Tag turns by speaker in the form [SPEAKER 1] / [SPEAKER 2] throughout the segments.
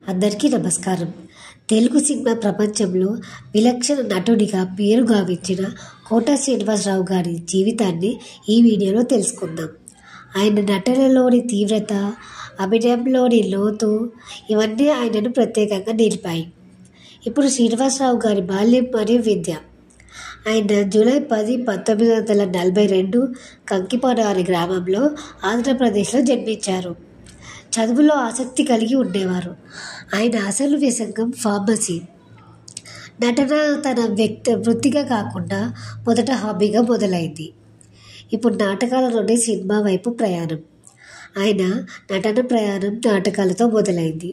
[SPEAKER 1] అందరికీ నమస్కారం. తెలుగు సినిమా ప్రపంచంలో విలక్షణ నటుడిగా పేరు గావించిన కోట శ్రీనివాసరావు గారి జీవితాన్ని ఈ వీడియోలో తెలుసుకుందాం. ఆయన నటనలోని తీవ్రత, అభినయంలోని లోతు ఇవన్నీ ఆయనను ప్రత్యేకంగా నిలిపాయి. ఇప్పుడు శ్రీనివాసరావు గారి బాల్యం మరియు విద్య. ఆయన జూలై 10, 1942 కంకిపాడు అనే గ్రామంలో ఆంధ్రప్రదేశ్లో జన్మించారు. చదువులో ఆసక్తి కలిగి ఉండేవారు. ఆయన అసలు వ్యాసంగం ఫార్మసీ. నటన తన వృత్తిగా కాకుండా మొదట హాబీగా మొదలైంది. ఇప్పుడు నాటకాలలోనే సినిమా వైపు ప్రయాణం. ఆయన నటన ప్రయాణం నాటకాలతో మొదలైంది.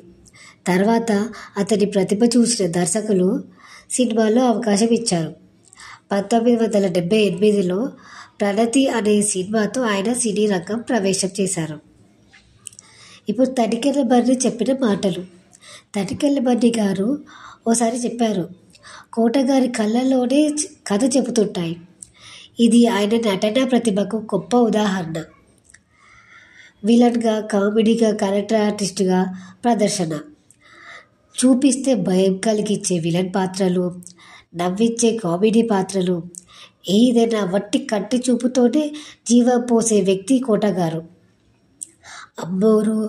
[SPEAKER 1] తర్వాత అతని ప్రతిభ చూసిన దర్శకులు సినిమాలో అవకాశం ఇచ్చారు. 1978లో ప్రణతి అనే సినిమాతో ఆయన సినీ రంగం ప్రవేశం చేశారు. ఇప్పుడు తనికెళ్ళ బర్రి చెప్పిన మాటలు. తనికెళ్ళ బర్రి గారు ఓసారి చెప్పారు, కోటగారి కళ్ళలోనే కథ చెబుతుంటాయి. ఇది ఆయన నటనా ప్రతిభకు గొప్ప ఉదాహరణ. విలన్గా, కామెడీగా, క్యారెక్టర్ ఆర్టిస్ట్గా ప్రదర్శన చూపిస్తే భయం కలిగించే విలన్ పాత్రలు, నవ్వించే కామెడీ పాత్రలు, ఏదైనా వట్టి కంటి చూపుతోనే జీవం పోసే వ్యక్తి కోటగారు. అమ్మోరు,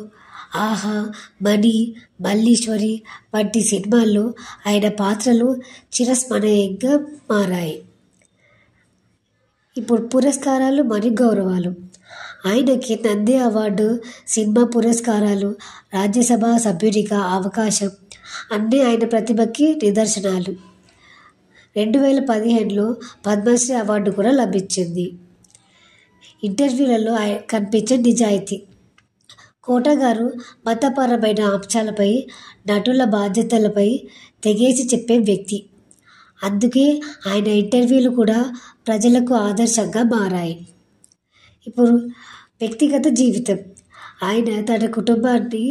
[SPEAKER 1] ఆహా, మణి, మల్లీశ్వరి వంటి సినిమాల్లో ఆయన పాత్రలు చిరస్మరణీయంగా మారాయి. ఇప్పుడు పురస్కారాలు మరియు గౌరవాలు. ఆయనకి నంది అవార్డు, సినిమా పురస్కారాలు, రాజ్యసభ సభ్యునిగా అవకాశం అన్నీ ఆయన ప్రతిభకి నిదర్శనాలు. 2015లో పద్మశ్రీ అవార్డు కూడా లభించింది. ఇంటర్వ్యూలలో కనిపించే నిజాయితీ. కోటగారు మతపరమైన అంశాలపై, నటుల బాధ్యతలపై తెగేసి చెప్పే వ్యక్తి. అందుకే ఆయన ఇంటర్వ్యూలు కూడా ప్రజలకు ఆదర్శంగా మారాయి. ఇప్పుడు వ్యక్తిగత జీవితం. ఆయన తన కుటుంబాన్ని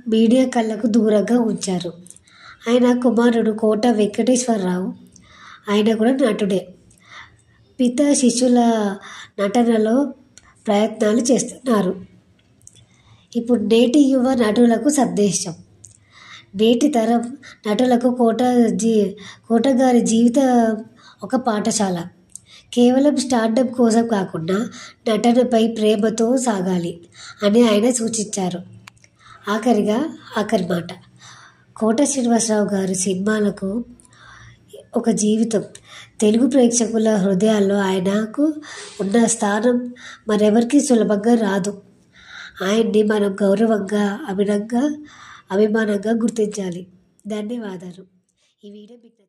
[SPEAKER 1] మీడియా కళ్ళకు దూరంగా ఉంచారు. ఆయన కుమారుడు కోట వెంకటేశ్వరరావు, ఆయన కూడా నటుడే. పిత శిష్యుల నటనలో ప్రయత్నాలు చేస్తున్నారు. ఇప్పుడు నేటి యువ నటులకు సందేశం. నేటి తరం నటులకు కోటగారి జీవిత ఒక పాఠశాల. కేవలం స్టార్డమ్ కోసం కాకుండా నటనపై ప్రేమతో సాగాలి అని ఆయన సూచించారు. ఆఖరి మాట. కోట శ్రీనివాసరావు గారి సినిమాలకు ఒక జీవితం. తెలుగు ప్రేక్షకుల హృదయాల్లో ఆయనకు ఉన్న స్థానం మరెవరికి సులభంగా రాదు. ఆయన్ని మనం గౌరవంగా, అభిమానంగా గుర్తించాలి. ధన్యవాదాలు. ఈ వీడియో మీకు